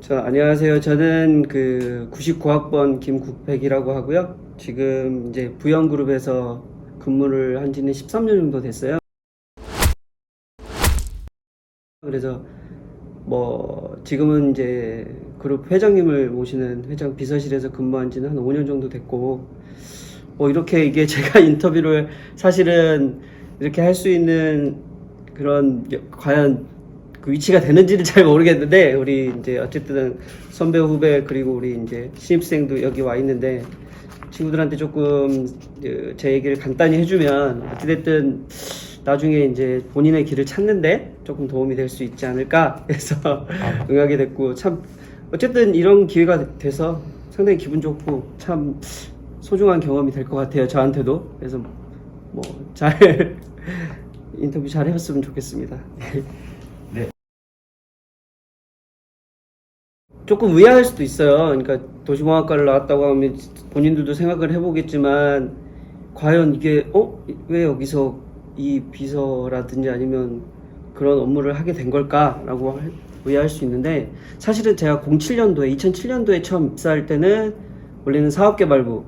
안녕하세요. 저는 그 99학번 김국백이라고 하고요. 지금 이제 부영그룹에서 근무를 한 지는 13년 정도 됐어요. 그래서 지금은 이제 그룹 회장님을 모시는 회장 비서실에서 근무한 지는 한 5년 정도 됐고, 이렇게 이게 제가 인터뷰를 사실은 이렇게 할 수 있는 그런 과연 그 위치가 되는지는 잘 모르겠는데, 우리 이제 어쨌든 선배 후배 그리고 우리 이제 신입생도 여기 와 있는데, 친구들한테 조금 제 얘기를 간단히 해주면 어찌됐든 나중에 이제 본인의 길을 찾는데 조금 도움이 될 수 있지 않을까 해서 응하게 됐고, 참 어쨌든 이런 기회가 돼서 상당히 기분 좋고 참 소중한 경험이 될 것 같아요, 저한테도. 그래서 잘 인터뷰 잘 해봤으면 좋겠습니다. 네. 조금 의아할 수도 있어요. 그러니까 도시공학과를 나왔다고 하면 본인들도 생각을 해보겠지만, 과연 이게 왜 여기서 이 비서라든지 아니면 그런 업무를 하게 된 걸까라고 의아할 수 있는데, 사실은 제가 2007년도에 처음 입사할 때는 원래는 사업개발부로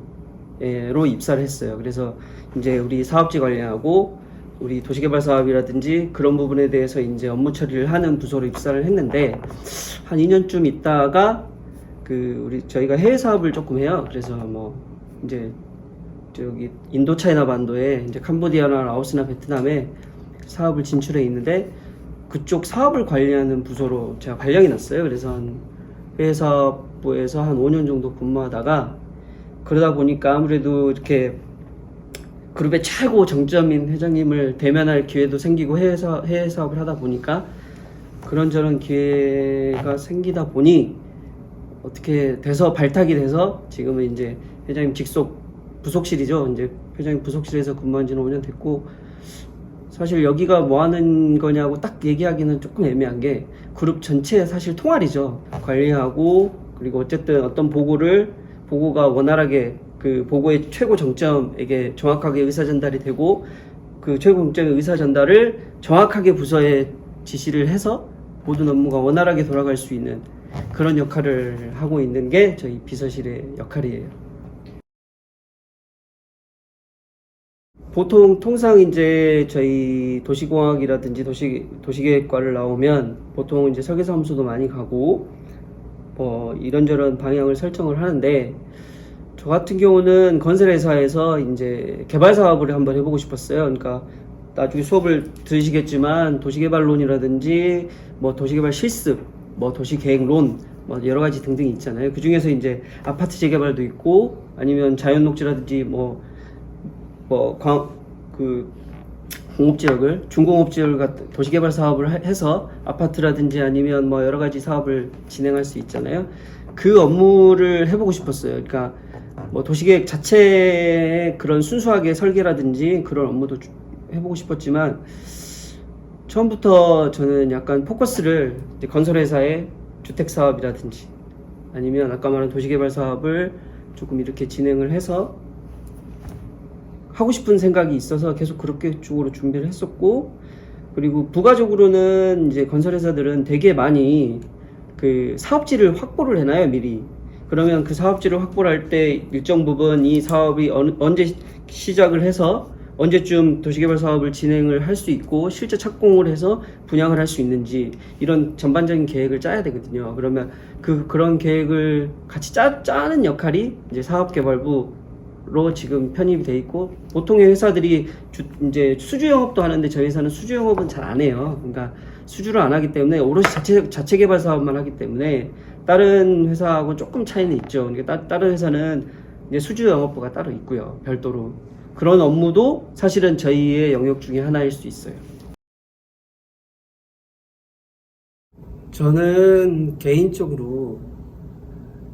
입사를 했어요. 그래서 이제 우리 사업지 관리하고 우리 도시개발 사업이라든지 그런 부분에 대해서 이제 업무 처리를 하는 부서로 입사를 했는데, 한 2년쯤 있다가 저희가 해외 사업을 조금 해요. 그래서 이제 저기 인도 차이나 반도에 이제 캄보디아나 라오스나 베트남에 사업을 진출해 있는데, 그쪽 사업을 관리하는 부서로 제가 발령이 났어요. 그래서 해외 사업부에서 한 5년 정도 근무하다가, 그러다 보니까 아무래도 이렇게 그룹의 최고 정점인 회장님을 대면할 기회도 생기고 해외 사업을 하다 보니까 그런저런 기회가 생기다 보니 어떻게 돼서 발탁이 돼서 지금은 이제 회장님 직속 부속실이죠. 이제 회장님 부속실에서 근무한 지는 5년 됐고, 사실 여기가 뭐 하는 거냐고 딱 얘기하기는 조금 애매한 게, 그룹 전체 사실 통할이죠. 관리하고, 그리고 어쨌든 어떤 보고가 원활하게 그 보고의 최고 정점에게 정확하게 의사 전달이 되고, 그 최고 정점의 의사 전달을 정확하게 부서에 지시를 해서 모든 업무가 원활하게 돌아갈 수 있는 그런 역할을 하고 있는 게 저희 비서실의 역할이에요. 통상 이제 저희 도시공학이라든지 도시계획과를 나오면 보통 이제 설계사무소도 많이 가고 이런저런 방향을 설정을 하는데, 저 같은 경우는 건설회사에서 이제 개발 사업을 한번 해보고 싶었어요. 그러니까 나중에 수업을 들으시겠지만 도시개발론이라든지 도시개발 실습, 도시계획론, 여러 가지 등등이 있잖아요. 그 중에서 이제 아파트 재개발도 있고, 아니면 자연녹지라든지 공업지역을 준공업지역을 도시개발 사업을 해서 아파트라든지 아니면 여러 가지 사업을 진행할 수 있잖아요. 그 업무를 해보고 싶었어요. 그러니까 도시계획 자체의 그런 순수하게 설계라든지 그런 업무도 해보고 싶었지만, 처음부터 저는 약간 포커스를 건설회사의 주택사업이라든지 아니면 아까 말한 도시개발 사업을 조금 이렇게 진행을 해서 하고 싶은 생각이 있어서 계속 그렇게 쪽으로 준비를 했었고, 그리고 부가적으로는 이제 건설회사들은 되게 많이 그 사업지를 확보를 해놔요, 미리. 그러면 그 사업지를 확보를 할 때 일정 부분 이 사업이 언제 시작을 해서 언제쯤 도시개발 사업을 진행을 할 수 있고 실제 착공을 해서 분양을 할 수 있는지, 이런 전반적인 계획을 짜야 되거든요. 그러면 그런 계획을 같이 짜는 역할이 이제 사업개발부로 지금 편입이 돼 있고, 보통의 회사들이 이제 수주 영업도 하는데 저희 회사는 수주 영업은 잘 안 해요. 그러니까 수주를 안 하기 때문에 오롯이 자체 개발 사업만 하기 때문에 다른 회사하고 조금 차이는 있죠. 그러니까 다른 회사는 이제 수주 영업부가 따로 있고요, 별도로. 그런 업무도 사실은 저희의 영역 중에 하나일 수 있어요. 저는 개인적으로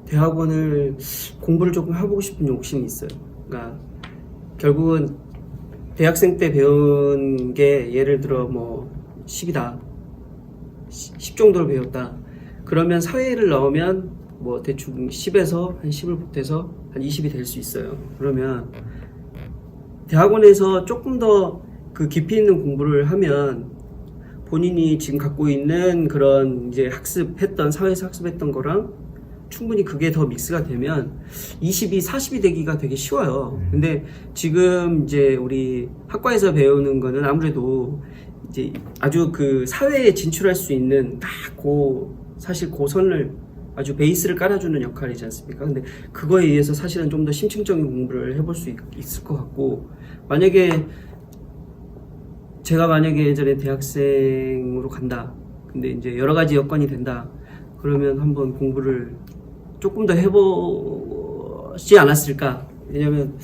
대학원을 공부를 조금 해보고 싶은 욕심이 있어요. 그러니까 결국은 대학생 때 배운 게 예를 들어 10이다, 10 정도를 배웠다. 그러면 사회를 나오면 대충 10에서 한 10을 보태서 한 20이 될 수 있어요. 그러면 대학원에서 조금 더 그 깊이 있는 공부를 하면 본인이 지금 갖고 있는 그런 이제 학습했던, 사회에서 학습했던 거랑 충분히 그게 더 믹스가 되면 20이 40이 되기가 되게 쉬워요. 근데 지금 이제 우리 학과에서 배우는 거는 아무래도 이제 아주 그 사회에 진출할 수 있는 사실 고선을 아주 베이스를 깔아주는 역할이지 않습니까? 근데 그거에 의해서 사실은 좀 더 심층적인 공부를 해볼 수 있을 것 같고, 제가 만약에 예전에 대학생으로 간다. 근데 이제 여러 가지 여건이 된다. 그러면 한번 공부를 조금 더 해보지 않았을까? 왜냐면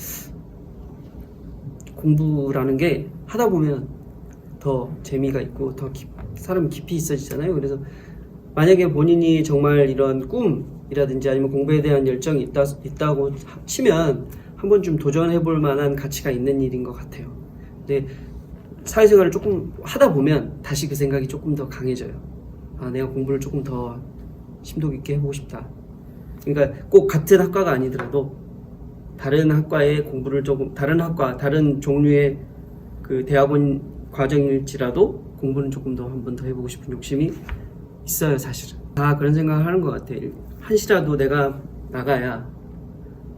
공부라는 게 하다 보면 더 재미가 있고 더 사람 깊이 있어지잖아요. 그래서 만약에 본인이 정말 이런 꿈이라든지 아니면 공부에 대한 열정이 있다고 치면 한 번쯤 도전해볼 만한 가치가 있는 일인 것 같아요. 근데 사회생활을 조금 하다 보면 다시 그 생각이 조금 더 강해져요. 아, 내가 공부를 조금 더 심도 깊게 해보고 싶다. 그러니까 꼭 같은 학과가 아니더라도 다른 학과의 공부를 조금, 다른 종류의 그 대학원 과정일지라도 공부는 조금 더 한 번 더 해보고 싶은 욕심이 있어요, 사실은. 다 그런 생각을 하는 것 같아요. 한시라도 내가 나가야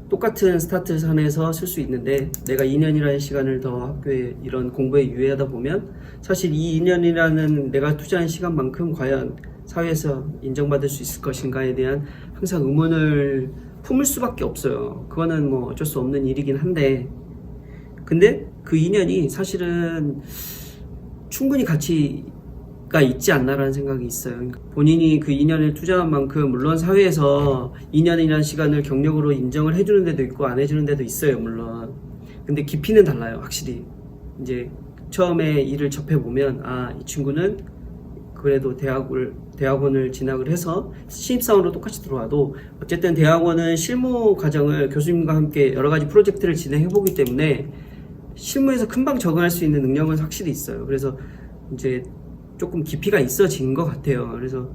똑같은 스타트선에서 쓸 수 있는데, 내가 2년이라는 시간을 더 학교에 이런 공부에 유예하다 보면 사실 이 2년이라는 내가 투자한 시간만큼 과연 사회에서 인정받을 수 있을 것인가에 대한 항상 의문을 품을 수밖에 없어요. 그거는 뭐 어쩔 수 없는 일이긴 한데, 근데 그 2년이 사실은 충분히 가치가 있지 않나라는 생각이 있어요. 그러니까 본인이 그 2년을 투자한 만큼 물론 사회에서 2년이라는 시간을 경력으로 인정을 해주는 데도 있고 안 해주는 데도 있어요, 물론. 근데 깊이는 달라요, 확실히. 이제 처음에 일을 접해보면, 아, 이 친구는 그래도 대학원을 진학을 해서 신입사원으로 똑같이 들어와도 어쨌든 대학원은 실무 과정을 교수님과 함께 여러 가지 프로젝트를 진행해보기 때문에 실무에서 금방 적응할 수 있는 능력은 확실히 있어요. 그래서 이제 조금 깊이가 있어진 것 같아요. 그래서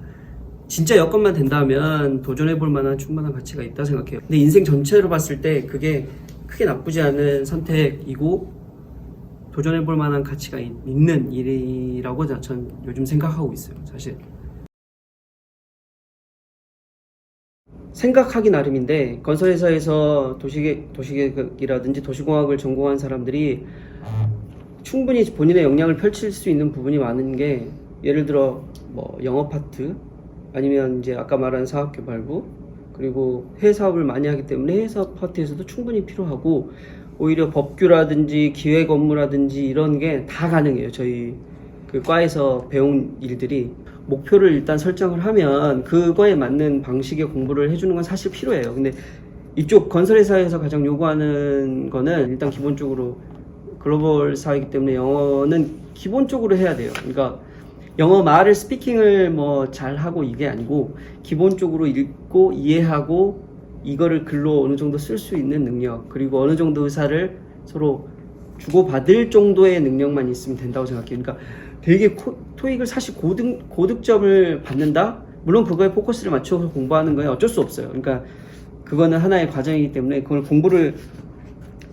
진짜 여건만 된다면 도전해볼 만한 충분한 가치가 있다 생각해요. 근데 인생 전체로 봤을 때 그게 크게 나쁘지 않은 선택이고 도전해볼 만한 가치가 있는 일이라고 전 요즘 생각하고 있어요, 사실. 생각하기 나름인데, 건설회사에서 도시계획이라든지 도시공학을 전공한 사람들이 충분히 본인의 역량을 펼칠 수 있는 부분이 많은 게, 예를 들어 뭐 영업 파트, 아니면 이제 아까 말한 사업개발부, 그리고 해외 사업을 많이 하기 때문에 해외 사업 파트에서도 충분히 필요하고, 오히려 법규라든지 기획 업무라든지 이런 게 다 가능해요. 저희 그 과에서 배운 일들이 목표를 일단 설정을 하면 그거에 맞는 방식의 공부를 해주는 건 사실 필요해요. 근데 이쪽 건설회사에서 가장 요구하는 거는 일단 기본적으로 글로벌 사회이기 때문에 영어는 기본적으로 해야 돼요. 그러니까 영어 말을 스피킹을 뭐 잘하고 이게 아니고 기본적으로 읽고 이해하고 이거를 글로 어느 정도 쓸 수 있는 능력, 그리고 어느 정도 의사를 서로 주고받을 정도의 능력만 있으면 된다고 생각해요. 그러니까 되게 토익을 사실 고득점을 받는다? 물론 그거에 포커스를 맞춰서 공부하는 건 어쩔 수 없어요. 그러니까 그거는 하나의 과정이기 때문에 그걸 공부를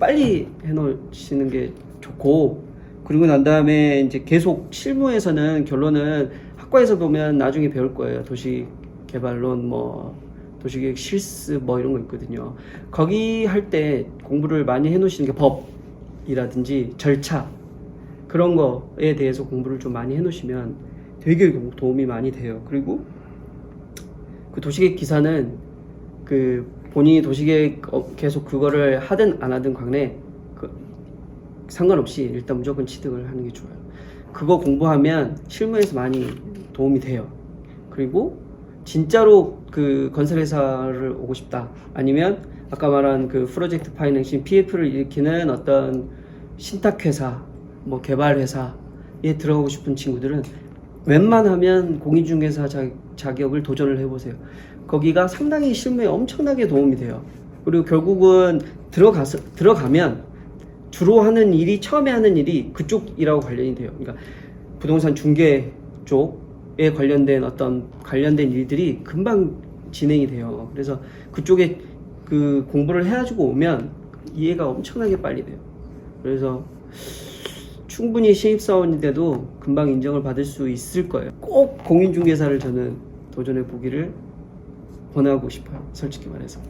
빨리 해놓으시는 게 좋고, 그리고 난 다음에 이제 계속 실무에서는 결론은 학과에서 보면 나중에 배울 거예요. 도시개발론, 뭐 도시계획 실습 뭐 이런 거 있거든요. 거기 할 때 공부를 많이 해놓으시는 게 법이라든지 절차, 그런 거에 대해서 공부를 좀 많이 해놓으시면 되게 도움이 많이 돼요. 그리고 그 도시계획 기사는 그 본인이 도시계획 계속 그거를 하든 안 하든 간에 상관없이 일단 무조건 취득을 하는 게 좋아요. 그거 공부하면 실무에서 많이 도움이 돼요. 그리고 진짜로 그 건설회사를 오고 싶다, 아니면 아까 말한 그 프로젝트 파이낸싱 PF를 일으키는 어떤 신탁회사, 뭐 개발회사에 들어가고 싶은 친구들은 웬만하면 공인중개사 자격을 도전을 해보세요. 거기가 상당히 실무에 엄청나게 도움이 돼요. 그리고 결국은 들어가면 주로 하는 일이, 처음에 하는 일이 그쪽이라고 관련이 돼요. 그러니까 부동산 중개 쪽에 관련된 일들이 금방 진행이 돼요. 그래서 그쪽에 그 공부를 해가지고 오면 이해가 엄청나게 빨리 돼요. 그래서 충분히 신입사원인데도 금방 인정을 받을 수 있을 거예요. 꼭 공인중개사를 저는 도전해 보기를 권하고 싶어요. 솔직히 말해서.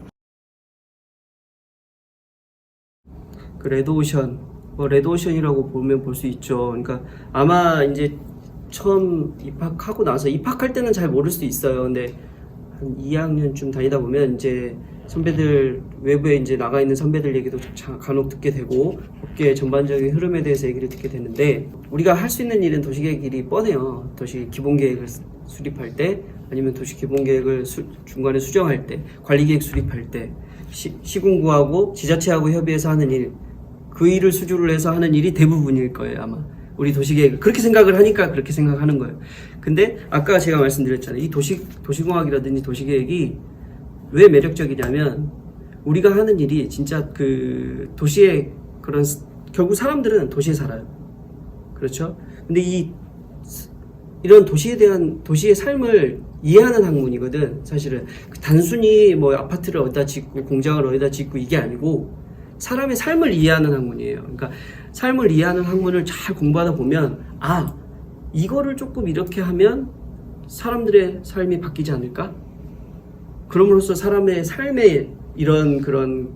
그 레드오션, 레드오션이라고 보면 볼 수 있죠. 그러니까 아마 이제 처음 입학하고 나서 입학할 때는 잘 모를 수도 있어요. 근데 한 2학년쯤 다니다 보면 이제 선배들 외부에 이제 나가 있는 선배들 얘기도 간혹 듣게 되고 업계 전반적인 흐름에 대해서 얘기를 듣게 되는데 우리가 할 수 있는 일은 도시계획 일이 뻔해요. 도시 기본계획을 수립할 때 아니면 도시 기본계획을 중간에 수정할 때 관리계획 수립할 때 시군구하고 지자체하고 협의해서 하는 일 그 일을 수주를 해서 하는 일이 대부분일 거예요 아마. 우리 도시계획 그렇게 생각을 하니까 그렇게 생각하는 거예요. 근데 아까 제가 말씀드렸잖아요. 이 도시공학이라든지 도시계획이 왜 매력적이냐면 우리가 하는 일이 진짜 그 도시의 그런 결국 사람들은 도시에 살아요. 그렇죠? 근데 이런 도시에 대한 도시의 삶을 이해하는 학문이거든. 사실은 단순히 뭐 아파트를 어디다 짓고 공장을 어디다 짓고 이게 아니고 사람의 삶을 이해하는 학문이에요. 그러니까 삶을 이해하는 학문을 잘 공부하다 보면 이거를 조금 이렇게 하면 사람들의 삶이 바뀌지 않을까? 그럼으로써 사람의 삶의 이런 그런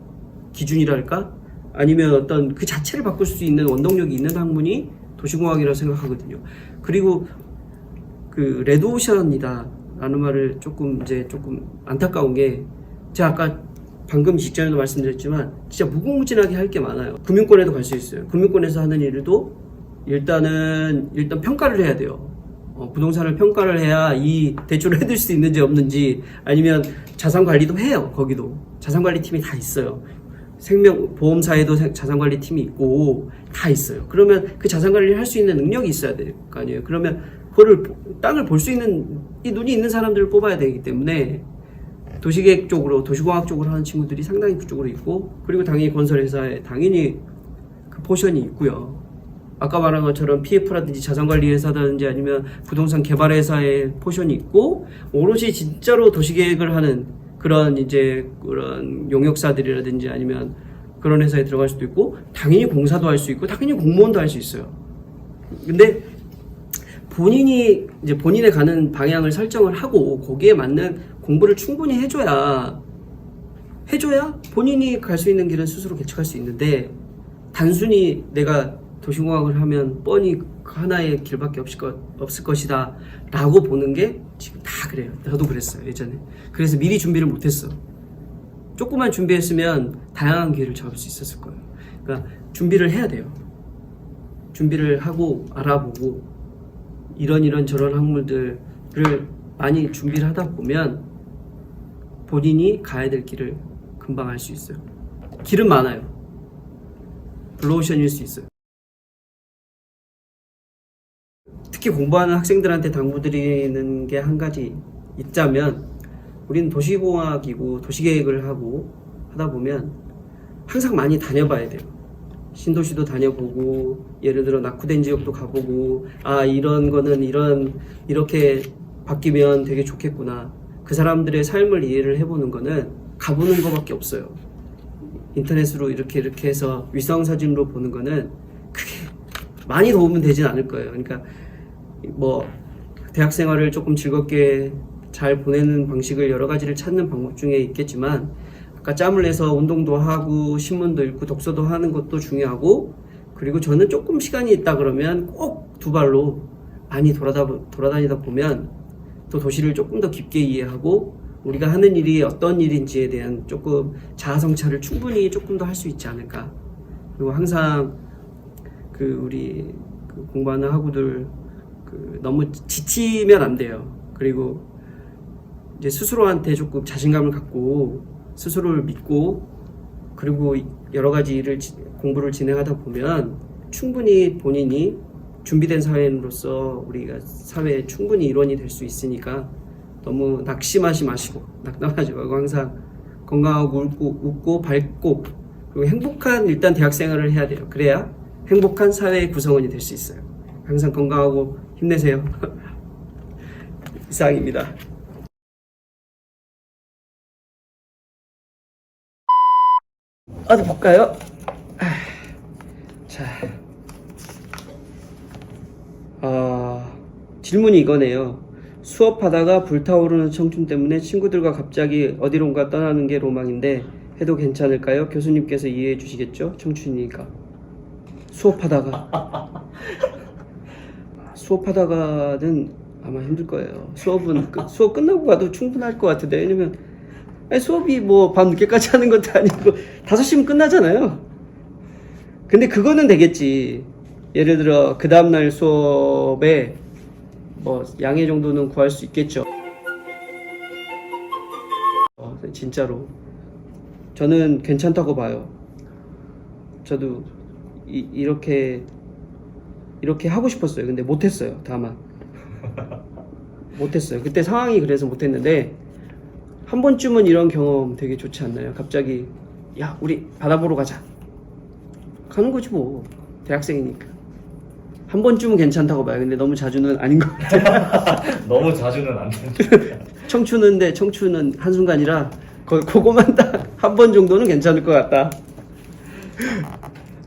기준이랄까? 아니면 어떤 그 자체를 바꿀 수 있는 원동력이 있는 학문이 도시공학이라고 생각하거든요. 그리고 그 레드오션이다 라는 말을 조금 안타까운 게 제가 아까 방금 직전에도 말씀드렸지만 진짜 무궁무진하게 할 게 많아요. 금융권에도 갈 수 있어요. 금융권에서 하는 일도 일단 평가를 해야 돼요. 부동산을 평가를 해야 이 대출을 해줄 수 있는지 없는지 아니면 자산관리도 해요. 거기도 자산관리팀이 다 있어요. 보험사에도 자산관리팀이 있고 다 있어요. 그러면 그 자산관리를 할 수 있는 능력이 있어야 될 거 아니에요. 그러면 그거를 땅을 볼 수 있는 이 눈이 있는 사람들을 뽑아야 되기 때문에 도시계획 쪽으로 도시공학 쪽으로 하는 친구들이 상당히 그쪽으로 있고 그리고 당연히 건설회사에 당연히 그 포션이 있고요. 아까 말한 것처럼 PF라든지 자산관리회사라든지 아니면 부동산 개발회사의 포션이 있고 오롯이 진짜로 도시계획을 하는 그런 그런 용역사들이라든지 아니면 그런 회사에 들어갈 수도 있고 당연히 공사도 할 수 있고 당연히 공무원도 할 수 있어요. 근데 본인이 이제 본인의 가는 방향을 설정을 하고 거기에 맞는 공부를 충분히 해줘야 본인이 갈 수 있는 길은 스스로 개척할 수 있는데 단순히 내가 도시공학을 하면 뻔히 그 하나의 길밖에 없을 것이다 라고 보는 게 지금 다 그래요. 저도 그랬어요 예전에. 그래서 미리 준비를 못했어. 조금만 준비했으면 다양한 기회를 잡을 수 있었을 거예요. 그러니까 준비를 해야 돼요. 준비를 하고 알아보고 이런 저런 학문들을 많이 준비를 하다 보면 본인이 가야 될 길을 금방 알 수 있어요. 길은 많아요. 블루오션일 수 있어요. 특히 공부하는 학생들한테 당부드리는 게 한 가지 있자면 우리는 도시공학이고 도시계획을 하고 하다 보면 항상 많이 다녀봐야 돼요. 신도시도 다녀보고 예를 들어 낙후된 지역도 가보고 이런 거는 이렇게 바뀌면 되게 좋겠구나. 그 사람들의 삶을 이해를 해보는 거는 가보는 거밖에 없어요. 인터넷으로 이렇게 해서 위성사진으로 보는 거는 크게 많이 도움은 되진 않을 거예요. 그러니까 뭐 대학 생활을 조금 즐겁게 잘 보내는 방식을 여러 가지를 찾는 방법 중에 있겠지만 아까 짬을 내서 운동도 하고 신문도 읽고 독서도 하는 것도 중요하고 그리고 저는 조금 시간이 있다 그러면 꼭 두 발로 많이 돌아다니다 보면 또 도시를 조금 더 깊게 이해하고 우리가 하는 일이 어떤 일인지에 대한 조금 자아성찰을 충분히 조금 더 할 수 있지 않을까. 그리고 항상 우리 공부하는 학우들 너무 지치면 안 돼요. 그리고 이제 스스로한테 조금 자신감을 갖고 스스로를 믿고 그리고 여러 가지 공부를 진행하다 보면 충분히 본인이 준비된 사회인으로서 우리가 사회에 충분히 일원이 될 수 있으니까 너무 낙심하지 마시고 낙담하지 말고 항상 건강하고 웃고 밝고 그리고 행복한 일단 대학생활을 해야 돼요. 그래야 행복한 사회의 구성원이 될 수 있어요. 항상 건강하고 힘내세요. 이상입니다. 어디 볼까요? 자, 질문이 이거네요. 수업하다가 불타오르는 청춘 때문에 친구들과 갑자기 어디론가 떠나는 게 로망인데 해도 괜찮을까요? 교수님께서 이해해 주시겠죠? 청춘이니까. 수업하다가는 아마 힘들 거예요. 수업 끝나고 가도 충분할 것 같은데. 왜냐면 아니, 수업이 뭐 밤 늦게까지 하는 것도 아니고 5시면 끝나잖아요. 근데 그거는 되겠지. 예를 들어 그 다음날 수업에 뭐 양해 정도는 구할 수 있겠죠. 진짜로 저는 괜찮다고 봐요. 저도 이렇게 하고 싶었어요. 근데 못했어요. 다만 못했어요. 그때 상황이 그래서 못했는데 한 번쯤은 이런 경험 되게 좋지 않나요? 갑자기 야 우리 바다 보러 가자 가는 거지 뭐. 대학생이니까 한 번쯤은 괜찮다고 봐요. 근데 너무 자주는 아닌 것 같아요. 너무 자주는 안 된다. 청춘은 한순간이라 그거만 딱 한 번 정도는 괜찮을 것 같다.